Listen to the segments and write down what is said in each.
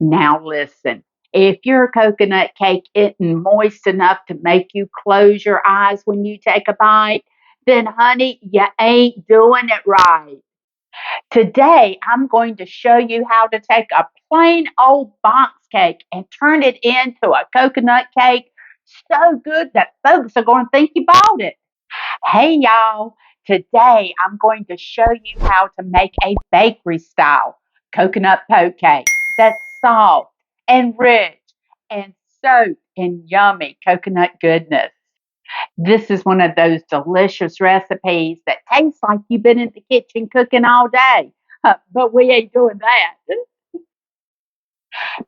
Now listen, if your coconut cake isn't moist enough to make you close your eyes when you take a bite, then honey, you ain't doing it right. Today, I'm going to show you how to take a plain old box cake and turn it into a coconut cake so good that folks are going to think you bought it. Hey y'all, today I'm going to show you how to make a bakery style coconut poke cake that's soft and rich and soaked in yummy coconut goodness. This is one of those delicious recipes that tastes like you've been in the kitchen cooking all day. But we ain't doing that.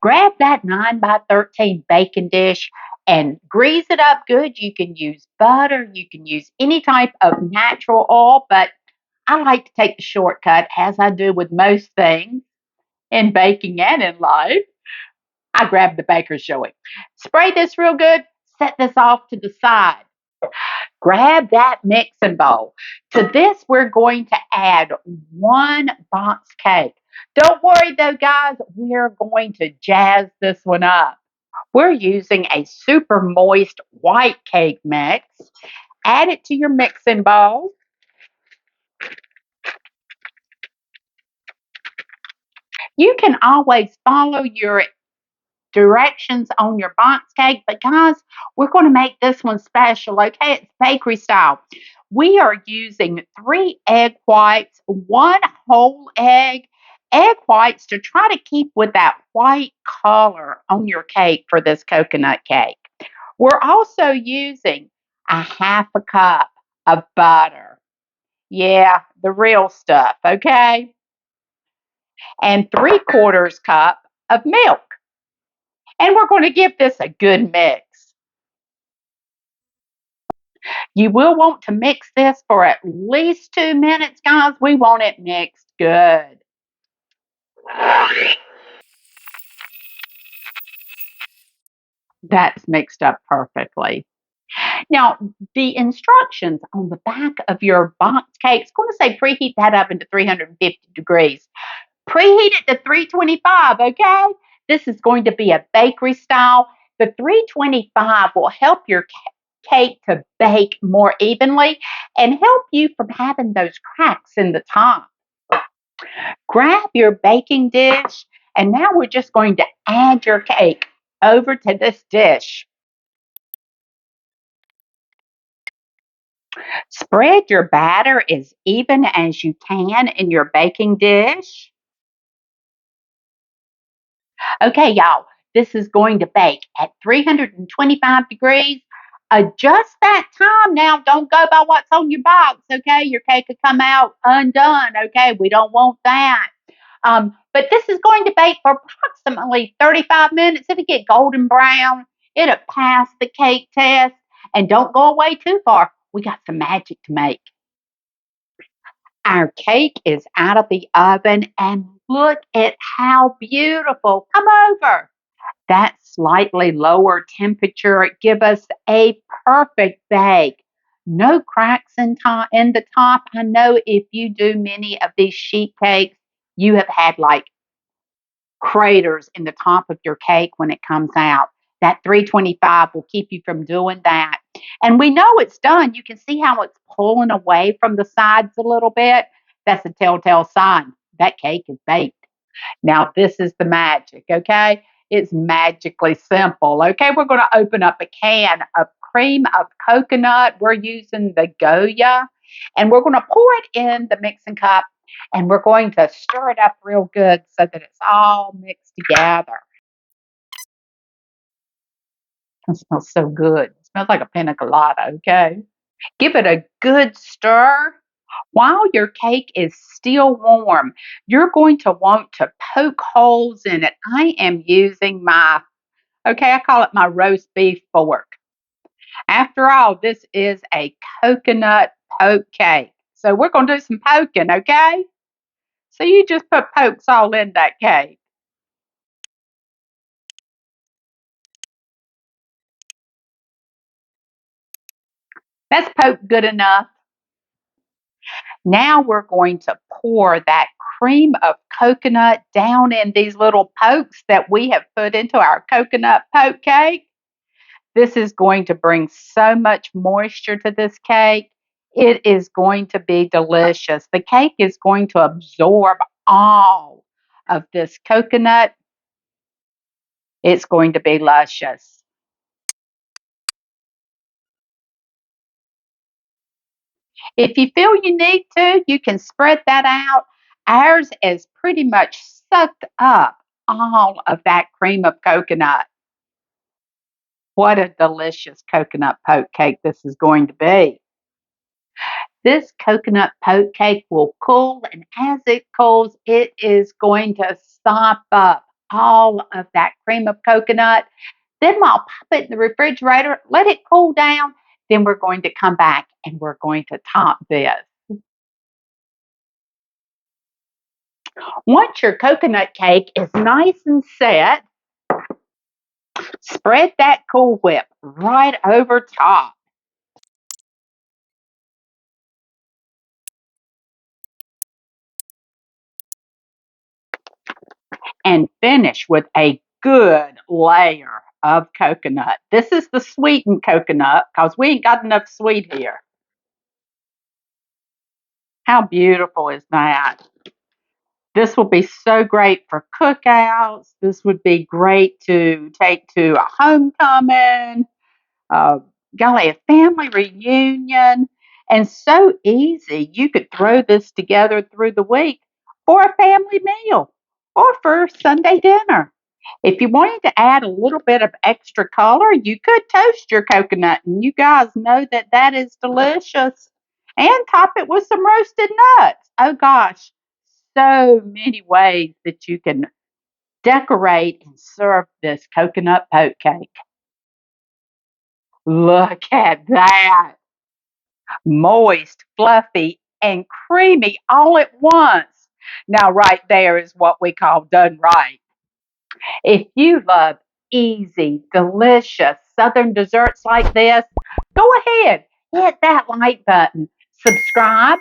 Grab that 9 by 13 baking dish and grease it up good. You can use butter, you can use any type of natural oil, but I like to take the shortcut, as I do with most things in baking and in life. I grab the baker's joy. Spray this real good, set this off to the side. Grab that mixing bowl. To this, we're going to add 1 box cake. Don't worry though, guys, we're going to jazz this one up. We're using a super moist white cake mix. Add it to your mixing bowl. You can always follow your directions on your box cake, but guys, we're going to make this one special, okay? It's bakery style. We are using 3 egg whites, 1 whole egg, egg whites to try to keep with that white color on your cake for this coconut cake. We're also using a 1/2 cup of butter. Yeah, the real stuff, okay? And 3/4 cup of milk. And we're going to give this a good mix. You will want to mix this for at least 2 minutes, guys. We want it mixed good. That's mixed up perfectly. Now, the instructions on the back of your box cake is going to say preheat that oven to 350 degrees. Preheat it to 325, okay? This is going to be a bakery style. The 325 will help your cake to bake more evenly and help you from having those cracks in the top. Grab your baking dish, and now we're just going to add your cake over to this dish. Spread your batter as even as you can in your baking dish. Okay, y'all, this is going to bake at 325 degrees. Adjust that time now. Don't go by what's on your box, okay? Your cake could come out undone, okay? We don't want that. But this is going to bake for approximately 35 minutes. It'll get golden brown. It'll pass the cake test. And don't go away too far. We got some magic to make. Our cake is out of the oven, and look at how beautiful. Come over. That slightly lower temperature give us a perfect bake. No cracks in the top. I know if you do many of these sheet cakes, you have had like craters in the top of your cake when it comes out. That 325 will keep you from doing that. And we know it's done. You can see how it's pulling away from the sides a little bit. That's a telltale sign that cake is baked. Now, this is the magic, okay? It's magically simple, okay? We're going to open up a can of cream of coconut. We're using the Goya, and we're going to pour it in the mixing cup, and we're going to stir it up real good so that it's all mixed together. It smells so good. It smells like a pina colada, okay? Give it a good stir. While your cake is still warm, you're going to want to poke holes in it. I am using I call it my roast beef fork. After all, this is a coconut poke cake. So we're going to do some poking, okay? So you just put pokes all in that cake. That's poked good enough. Now we're going to pour that cream of coconut down in these little pokes that we have put into our coconut poke cake. This is going to bring so much moisture to this cake. It is going to be delicious. The cake is going to absorb all of this coconut. It's going to be luscious. If you feel you need to, you can spread that out. Ours is pretty much sucked up all of that cream of coconut. What a delicious coconut poke cake this is going to be. This coconut poke cake will cool, and as it cools, it is going to sop up all of that cream of coconut. Then I'll pop it in the refrigerator, let it cool down. Then we're going to come back and we're going to top this. Once your coconut cake is nice and set, spread that Cool Whip right over top and finish with a good layer of coconut. This is the sweetened coconut because we ain't got enough sweet here. How beautiful is that? This will be so great for cookouts. This would be great to take to a homecoming, uh, golly, a family reunion, and so easy. You could throw this together through the week for a family meal or for Sunday dinner. If you wanted to add a little bit of extra color, you could toast your coconut, and you guys know that that is delicious. And top it with some roasted nuts. Oh gosh, so many ways that you can decorate and serve this coconut poke cake. Look at that. Moist, fluffy, and creamy all at once. Now, right there is what we call done right. If you love easy, delicious Southern desserts like this, go ahead, hit that like button, subscribe,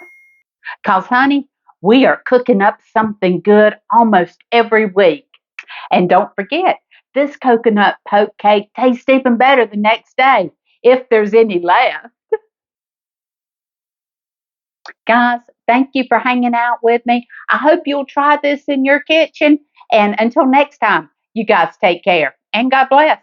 because, honey, we are cooking up something good almost every week. And don't forget, this coconut poke cake tastes even better the next day if there's any left. Guys, thank you for hanging out with me. I hope you'll try this in your kitchen. And until next time, you guys take care and God bless.